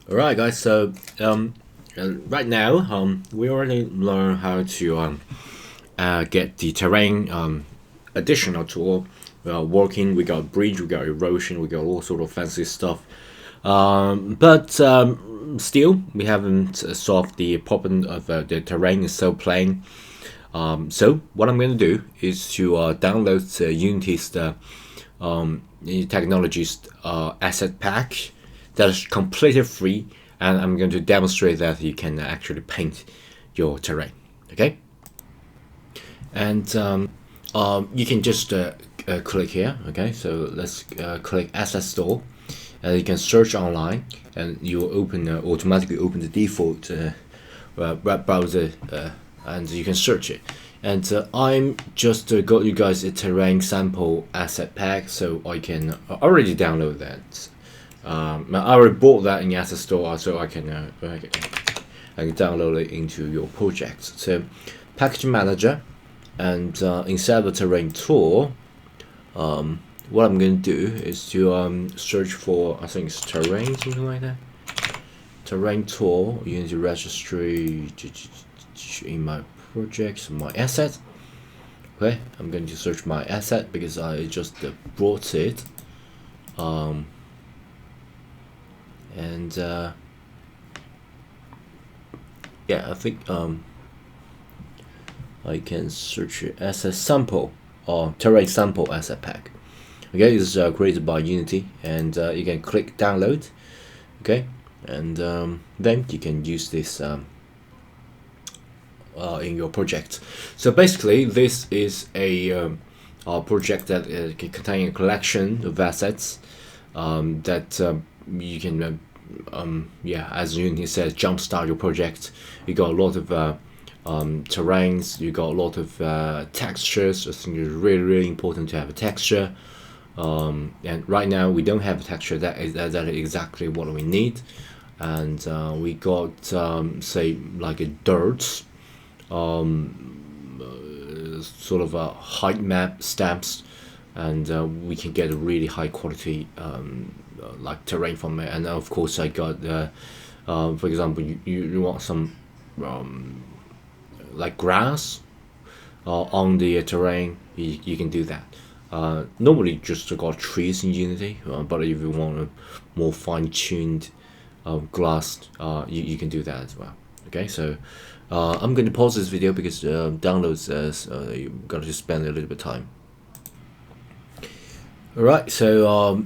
Alright guys, so right now we already learned how to get the terrain additional tool working. We got bridge, we got erosion, we got all sort of fancy stuff, but still we haven't solved the problem of the terrain is so plain. So what I'm going to do is to download Unity's technologies asset pack that is completely free, and I'm going to demonstrate that you can actually paint your terrain. Okay, and you can just click here. Okay, so let's click Asset Store, and you can search online, and you will open automatically open the default web browser, and you can search it. And I'm just got you guys a terrain sample asset pack, so I can already download that. I already bought that in Asset Store, so I can download it into your project. So, package manager, and inside the terrain tool, what I'm going to do is to search for, I think it's terrain, something like that. Terrain tool, Unity registry in my projects, my asset. Okay, I'm going to search my asset because I just brought it. And yeah, I think I can search it as a sample or terrain sample asset pack. Okay, it's created by Unity, and you can click download. Okay, and then you can use this in your project. So basically, this is a project that can contain a collection of assets that you can yeah, as Unity says, jumpstart your project. You got a lot of terrains, you got a lot of textures. I think it's really important to have a texture, and right now we don't have a texture. That is exactly what we need. And we got say like a dirt, sort of a height map stamps, and we can get a really high quality like terrain from it. And of course I got for example, you want some like grass on the terrain, you can do that. Normally just got trees in Unity, but if you want a more fine-tuned glass, you can do that as well. Okay, so I'm going to pause this video because downloads you've got to spend a little bit of time. Alright, so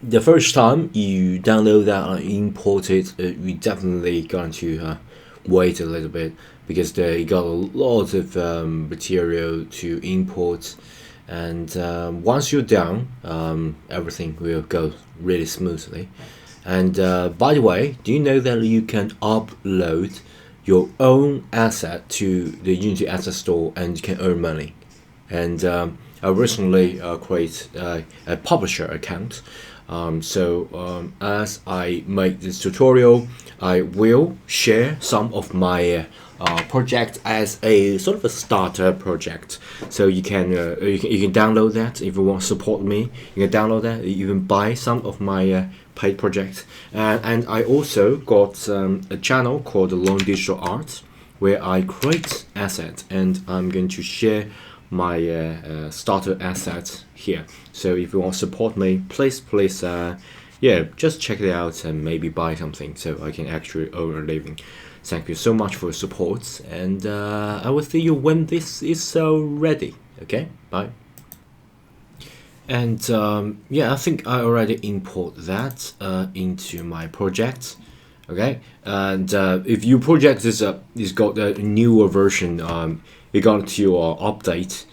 the first time you download that and import it, we definitely going to wait a little bit because they got a lot of material to import, and once you're done, everything will go really smoothly. And by the way, do you know that you can upload your own asset to the Unity Asset Store and you can earn money? And I recently created a publisher account. So as I make this tutorial, I will share some of my project as a sort of a starter project. So you can download that if you want to support me. You can download that. You can buy some of my paid projects. And I also got a channel called Long Digital Art, where I create assets, and I'm going to share my starter assets here. So if you want to support me, please yeah, just check it out and maybe buy something so I can actually earn a living. Thank you so much for your support, and I will see you when this is ready. Okay, bye. And yeah, I think I already import that into my project. Okay, and if your project is got a newer version, you got to update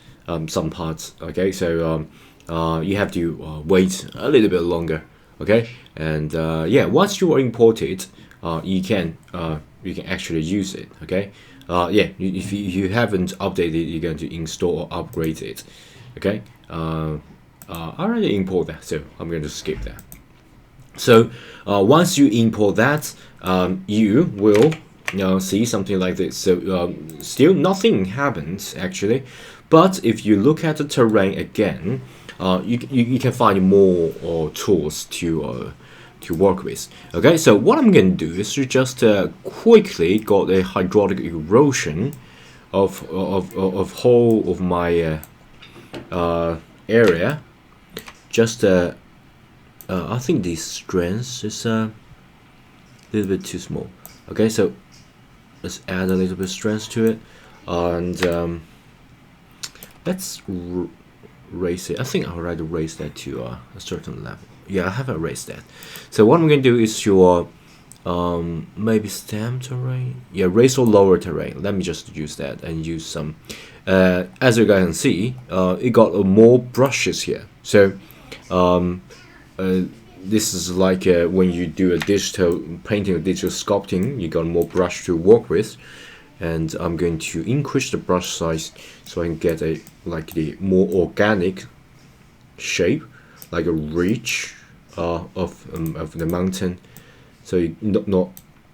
some parts. Okay, so you have to wait a little bit longer. Okay, and yeah, once you import it, you can actually use it. Okay, yeah, if you haven't updated, you're going to install or upgrade it. Okay, I already import that, so I'm going to skip that. So once you import that, you will see something like this. So still nothing happens actually, but if you look at the terrain again, you can find more tools to work with. Okay, so what I'm going to do is to just quickly got a hydraulic erosion of whole of my area. Just I think the strength is a little bit too small. Okay, so let's add a little bit of strength to it, and let's raise it. I think I'll already raise that to a certain level. Yeah, I haven't raised that. So what I'm going to do is to maybe stem terrain. Yeah, raise or lower terrain. Let me just use that and use some. As you guys can see, it got more brushes here. So this is like when you do a digital painting or digital sculpting, you got more brush to work with. And I'm going to increase the brush size so I can get a the more organic shape, like a ridge of the mountain. So you not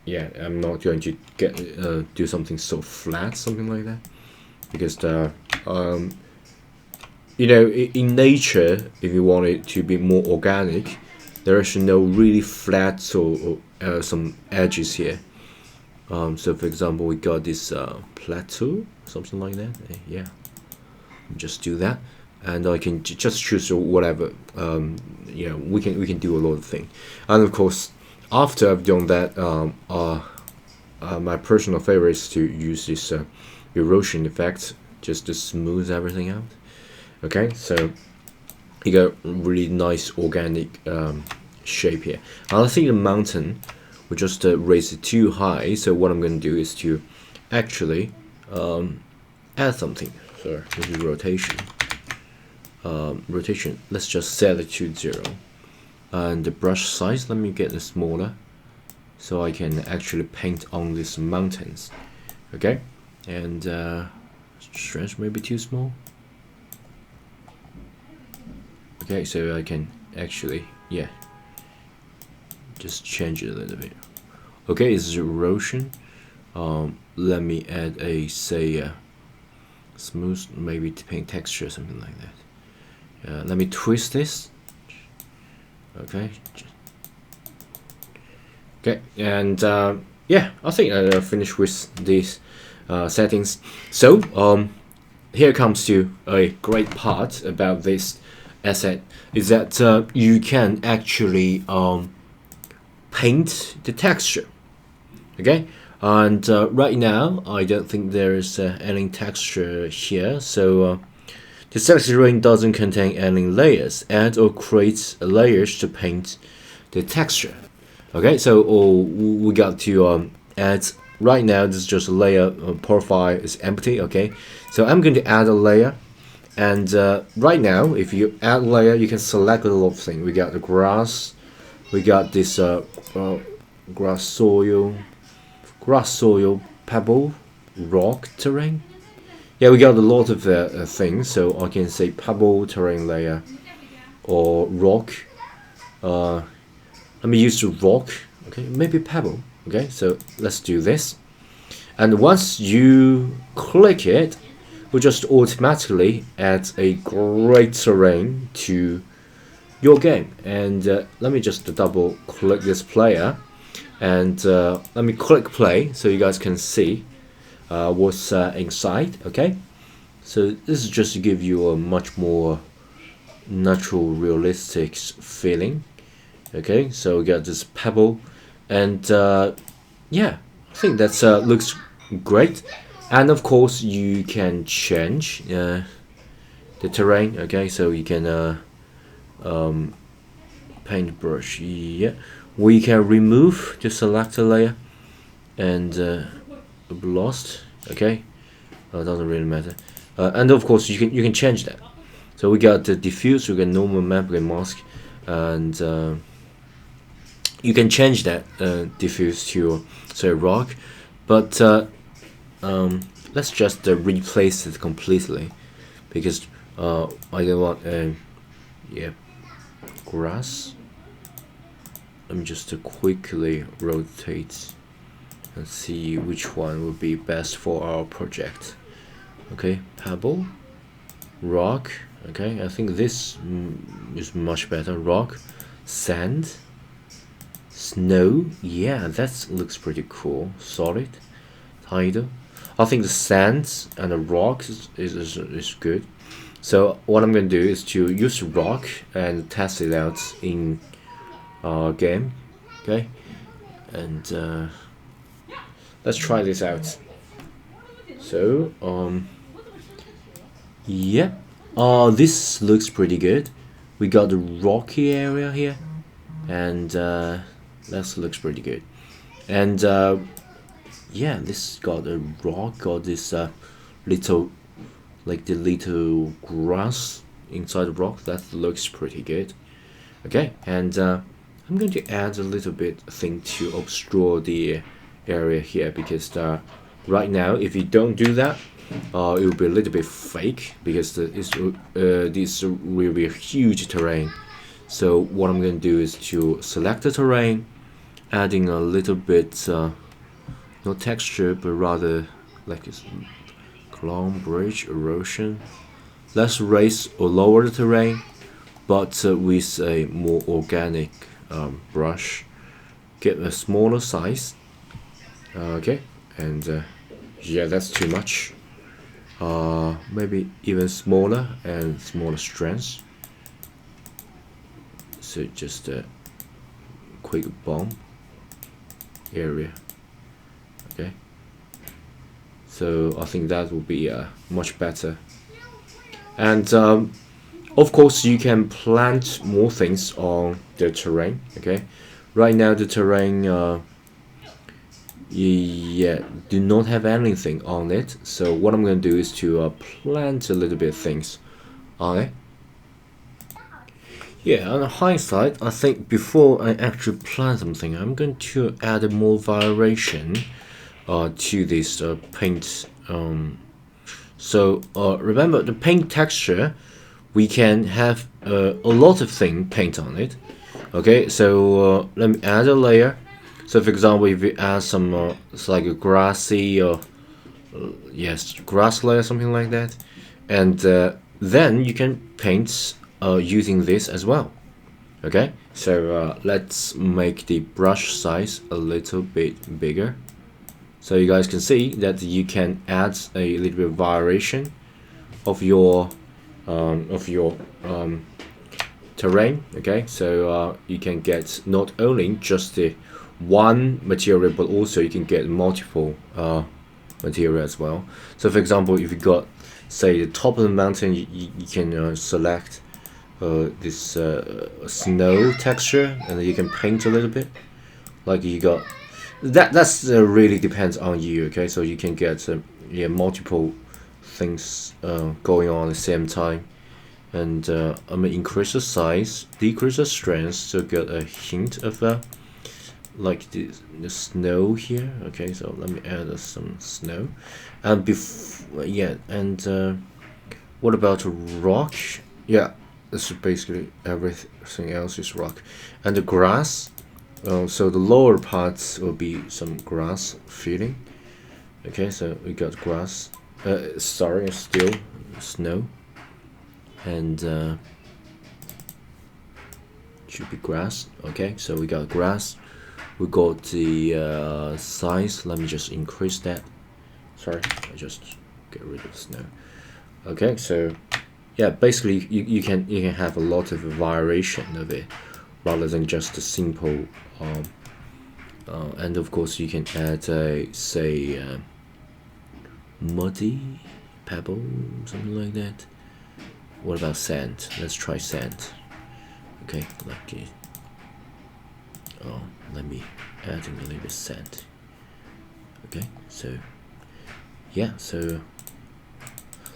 yeah, I'm not going to get do something so flat, something like that, because you know, in nature, if you want it to be more organic, there is no really flat or some edges here. So for example, we got this plateau, something like that. Yeah, just do that, and I can just choose whatever. You know, we can do a lot of things, and of course, after I've done that, my personal favorite is to use this erosion effect just to smooth everything out. Okay, so you got really nice organic shape here. And I think the mountain we just raise it too high, so what I'm going to do is to actually add something. So this is rotation. Rotation, let's just set it to 0. And the brush size, let me get it smaller so I can actually paint on these mountains. Okay, and strength maybe too small. Okay, so I can actually, yeah, just change it a little bit. Okay, it's erosion. Let me add a, say, smooth, maybe paint texture, something like that. Let me twist this. Okay. Okay, and yeah, I think I'll finish with these settings. So here comes to a great part about this asset, is that you can actually paint the texture. Okay, and right now I don't think there is any texture here, so the texture ring doesn't contain any layers. Add or create layers to paint the texture. Okay, so we got to add. Right now this is just a layer. Profile is empty. Okay, so I'm going to add a layer. And right now, if you add layer, you can select a lot of things. We got the grass, we got this grass soil, pebble, rock terrain. Yeah, we got a lot of things. So I can say pebble terrain layer or rock. Let me use the rock. Okay, maybe pebble. Okay, so let's do this. And once you click it, will just automatically add a great terrain to your game. And let me just double click this player, and let me click play so you guys can see what's inside. Okay, so this is just to give you a much more natural, realistic feeling. Okay, so we got this pebble, and yeah, I think that looks great. And of course you can change the terrain. Okay, so you can paintbrush. Yeah, we can remove the selector layer and lost. Okay, it doesn't really matter. And of course you can change that. So we got the diffuse, we got normal map, we got mask, and you can change that diffuse to say rock, but let's just replace it completely, because I don't want yeah, grass. Let me just quickly rotate and see which one would be best for our project. Okay, pebble, rock. Okay, I think this is much better. Rock, sand, Snow, yeah, that looks pretty cool. Solid, tidal. I think the sand and the rocks is good. So what I'm going to do is to use rock and test it out in game. Okay, and let's try this out. So yeah, this looks pretty good. We got the rocky area here, and that looks pretty good. And yeah, this got a rock, got this little, like the little grass inside the rock. That looks pretty good. Okay, and I'm going to add a little bit thing to obscure the area here, because right now if you don't do that, it will be a little bit fake, because this will be a huge terrain. So what I'm going to do is to select the terrain, adding a little bit no texture, but rather like this clone bridge erosion. Let's raise or lower the terrain, but with a more organic brush. Get a smaller size. Okay, and yeah, that's too much. Maybe even smaller and smaller strengths. So just a quick bomb area. Okay, so I think that will be much better. And of course you can plant more things on the terrain. Okay, right now the terrain yeah, do not have anything on it, so what I'm going to do is to plant a little bit of things on it. Yeah, on the hindsight, I think before I actually plant something, I'm going to add more variation to this paint. So remember, the paint texture, we can have a lot of thing paint on it. Okay, so let me add a layer. So for example, if you add some it's like a grassy or yes, grass layer, something like that, and then you can paint using this as well. Okay, so let's make the brush size a little bit bigger, so you guys can see that you can add a little bit of variation of your terrain. Okay, so you can get not only just the one material, but also you can get multiple material as well. So for example, if you got, say, the top of the mountain, you can select this snow texture, and then you can paint a little bit, like you got that's really depends on you. Okay, so you can get yeah, multiple things going on at the same time. And I'm gonna increase the size, decrease the strength, to get a hint of like the snow here. Okay, so let me add some snow, and yeah, and what about a rock? Yeah, this is basically everything else is rock, and the grass. So the lower parts will be some grass feeling. Okay, so we got grass. Sorry, still snow, and should be grass. Okay, so we got grass. We got the size. Let me just increase that. Sorry, I just get rid of the snow. Okay, so yeah, basically you can have a lot of variation of it, rather than just a simple. And of course you can add say muddy pebble, something like that. What about sand? Let's try sand. Okay, like it. Oh, let me add a little bit of sand. Okay, so yeah, so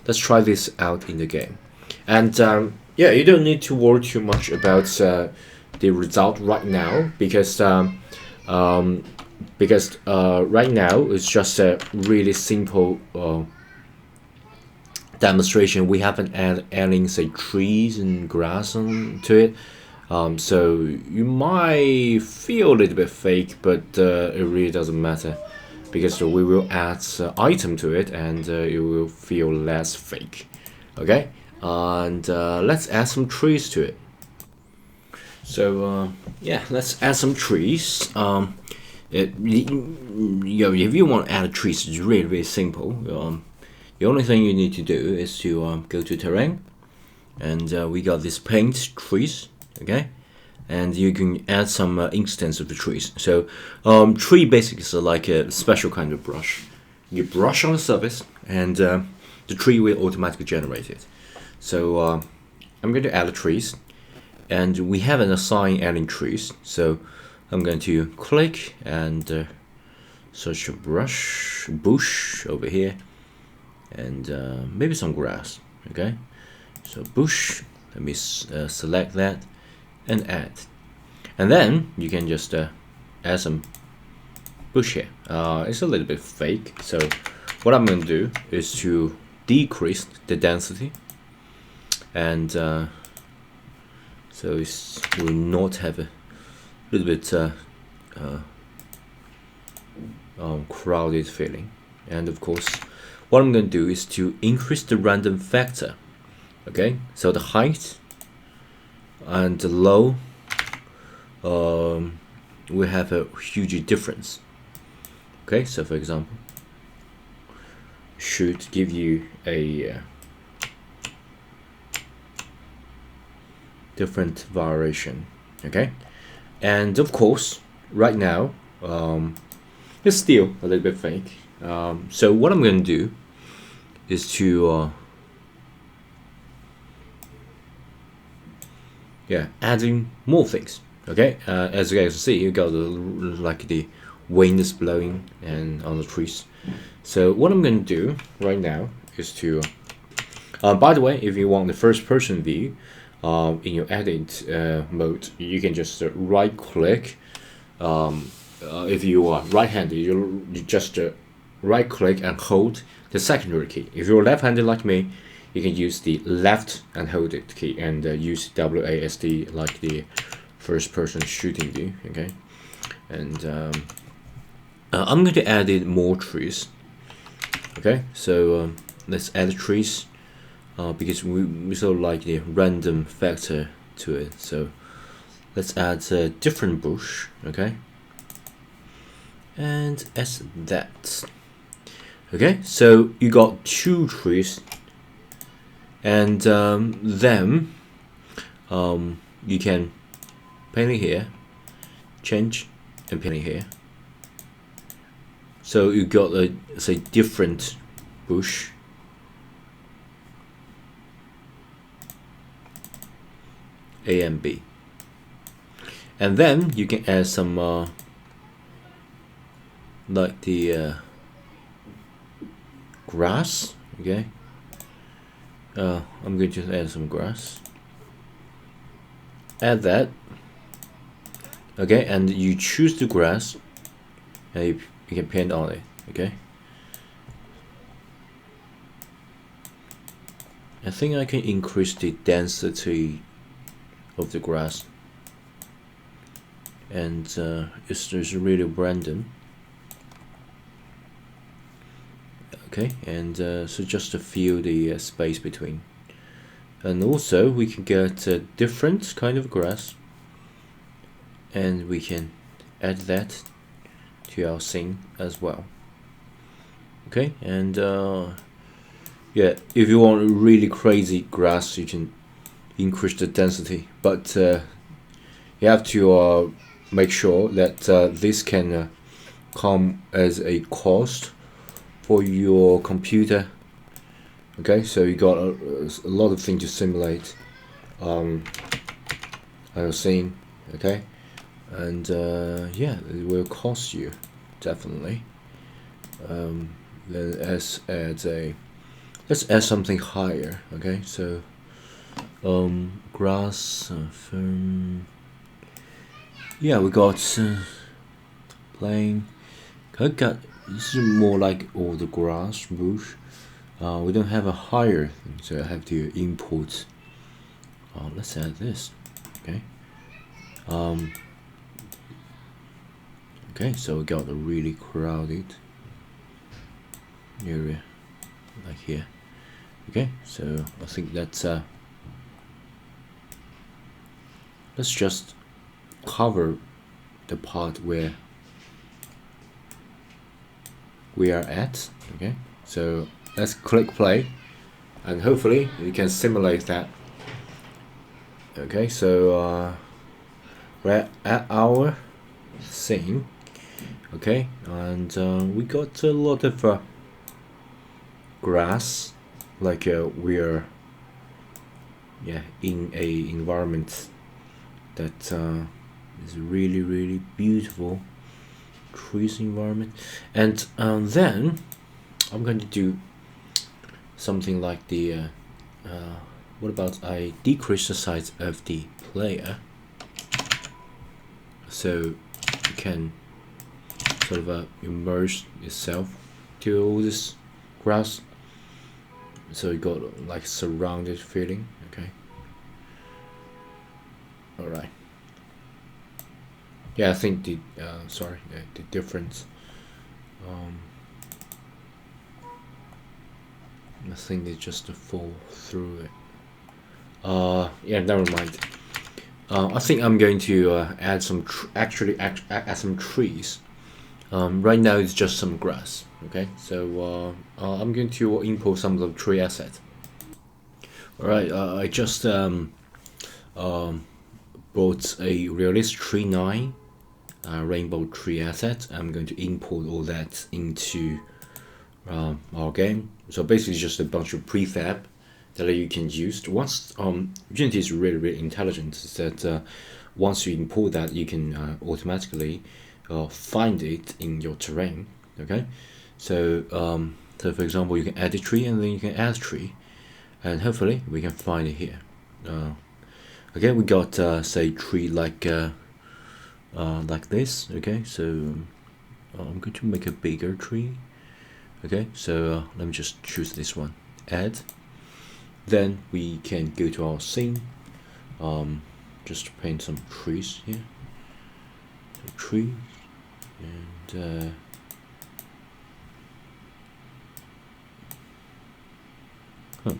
let's try this out in the game. And yeah, you don't need to worry too much about the result right now, because right now it's just a really simple demonstration. We haven't added any, say, trees and grass to it. So you might feel a little bit fake, but it really doesn't matter, because we will add item to it, and it will feel less fake. Okay, and let's add some trees to it. So yeah, let's add some trees. If you want to add trees, it's really really simple. The only thing you need to do is to go to terrain, and we got this paint trees, okay, and you can add some instance of the trees. So tree basically is like a special kind of brush. You brush on the surface, and the tree will automatically generate it. So I'm going to add the trees, and we haven't assigned adding trees, so I'm going to click and search a bush over here, and maybe some grass. Okay, so bush, let me select that and add, and then you can just add some bush here. It's a little bit fake, so what I'm going to do is to decrease the density, and so it will not have a little bit crowded feeling. And of course, what I'm going to do is to increase the random factor. Okay, so the height and the low will have a huge difference. Okay, so for example, should give you a different variation. Okay, and of course right now it's still a little bit fake. So what I'm going to do is to adding more things. Okay, as you guys can see, you got the wind is blowing and on the trees. So what I'm going to do right now is to by the way, if you want the first person view in your edit mode, you can just right click. If you are right-handed, you just right click and hold the secondary key. If you're left-handed like me, you can use the left and hold it key, and use WASD like the first person shooting view. Okay, and I'm going to add in more trees. Okay, so let's add trees because we sort of like the random factor to it. So let's add a different bush. Okay, and as that. Okay, so you got 2 trees, and then you can paint it here, change and paint it here. So you got a say different bush, A and B, and then you can add some like the grass. Okay, I'm going to add some grass. Add that. Okay, and you choose the grass, and you can paint on it. Okay, I think I can increase the density of the grass, and it's really random. Okay, and so just to fill the space between, and also we can get a different kind of grass, and we can add that to our scene as well. Okay, and yeah, if you want really crazy grass, you can increase the density, but you have to make sure that this can come as a cost for your computer. Okay, so you got a lot of things to simulate our scene. Okay, and yeah, it will cost you definitely. Then let's add something higher. Okay, so grass, fern. Yeah, we got plain. I got this is more like all the grass bush. We don't have a higher thing, so I have to import. Let's add this. Okay. Okay, so we got a really crowded area like here. Okay, so I think that's let's just cover the part where we are at. Okay, so let's click play, and hopefully we can simulate that. Okay, so we're at our scene. Okay, and we got a lot of grass, like we're in a environment that is really beautiful trees environment. And then I'm going to do something like the what about I decrease the size of the player so you can sort of immerse itself to all this grass, so you got like surrounded feeling. Okay, all right. Yeah, I think the the difference. I think they just fall through it. Yeah, never mind. I think I'm going to add some add some trees. Right now it's just some grass. Okay, so I'm going to import some of the tree assets. All right, I just brought a realist tree 9 rainbow tree asset. I'm going to import all that into our game. So basically just a bunch of prefab that you can use. Once Unity is really intelligent, is that once you import that, you can automatically find it in your terrain. Okay, so so for example, you can add a tree and then you can add a tree, and hopefully we can find it here. Okay, we got say tree like this. Okay, so I'm going to make a bigger tree. Okay, so let me just choose this one, add. Then we can go to our scene, just paint some trees here. So trees, and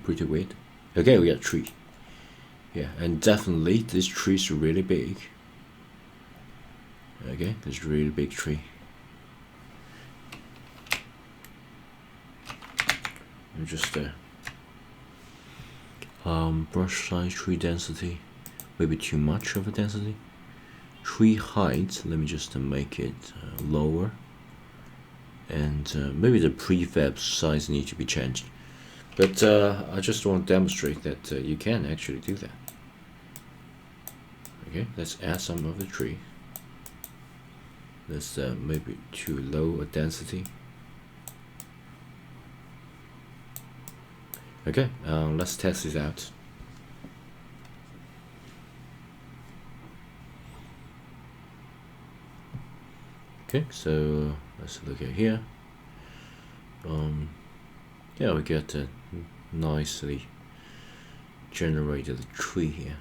pretty weird. Okay, we got a tree. Yeah, and definitely this tree is really big. Okay, this is a really big tree. And just brush size, tree density, maybe too much of a density. Tree height, let me just make it lower, and maybe the prefab size needs to be changed. But I just want to demonstrate that you can actually do that. Okay, let's add some of the tree. That's maybe too low a density. Okay, let's test this out. Okay, so let's look at here. Yeah, we get a nicely generated tree here.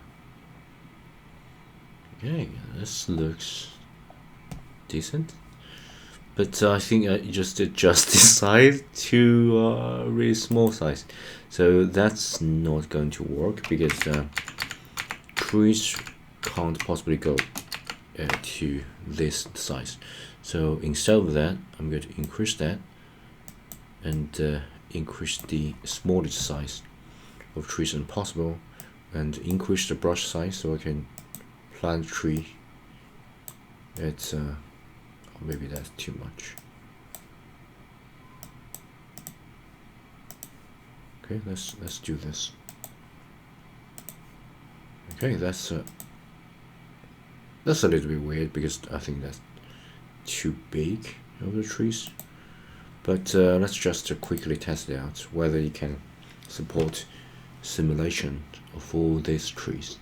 Okay, this looks decent, but I think I just adjust the size to a really small size, so that's not going to work because trees can't possibly go to this size. So instead of that, I'm going to increase that and increase the smallest size of trees as possible, and increase the brush size so I can plant a tree. It's maybe that's too much. Okay, let's do this. Okay, that's a little bit weird because I think that's too big of the trees. But let's just quickly test it out whether you can support simulation of all these trees.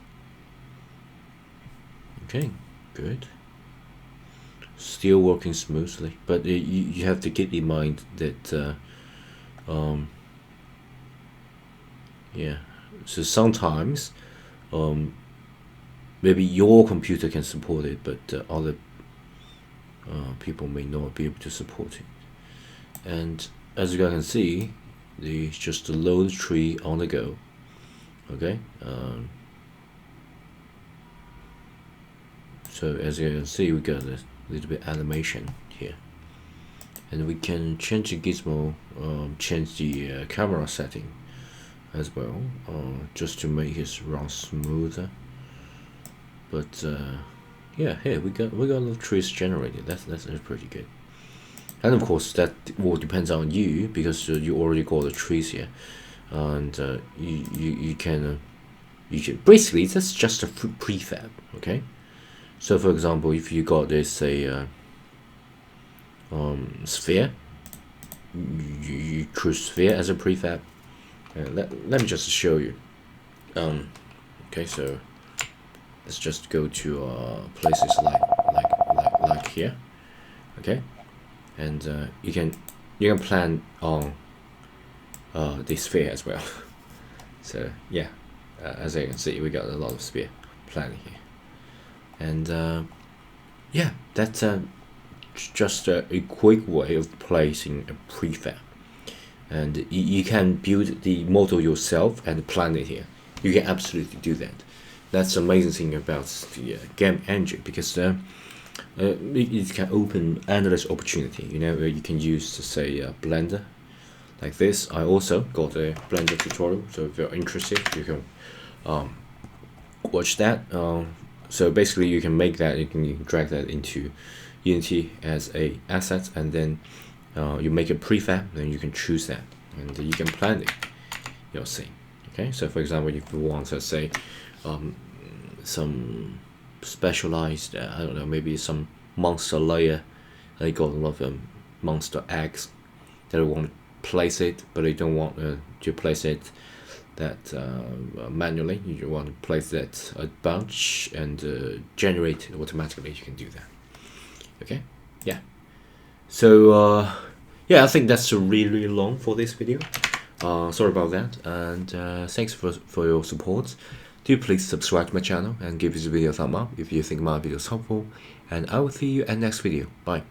Okay, good. Still working smoothly, but you have to keep in mind that yeah, so sometimes maybe your computer can support it, but other people may not be able to support it. And as you guys can see, there's just a load tree on the go. Okay, So as you can see, we got a little bit animation here, and we can change the gizmo, change the camera setting as well, just to make it run smoother. But yeah, here we got a little trees generated. That's pretty good. And of course that will depends on you, because you already got the trees here, and you can basically that's just a prefab. Okay, so for example, if you got this sphere, you choose sphere as a prefab. Let me just show you. Okay, so let's just go to places like here. Okay, and you can plan on the sphere as well. So yeah, as you can see, we got a lot of sphere planning here, and yeah, that's just a quick way of placing a prefab. And you can build the model yourself and plan it here. You can absolutely do that. That's the amazing thing about the game engine, because it can open endless opportunity. You can use, say, Blender like this. I also got a Blender tutorial, so if you're interested, you can watch that. So basically, you can make that, you can drag that into Unity as a asset, and then you make a prefab, then you can choose that, and you can plan it, you'll see. Okay, so for example, if you want to say some specialized, I don't know, maybe some monster layer, they got a lot of monster eggs that you want to place it, but you don't want to place it that manually. You want to place that a bunch and generate it automatically. You can do that. Okay, yeah. So yeah, I think that's really long for this video. Sorry about that, and thanks for your support. Do please subscribe to my channel and give this video a thumb up if you think my video is helpful, and I will see you at next video. Bye.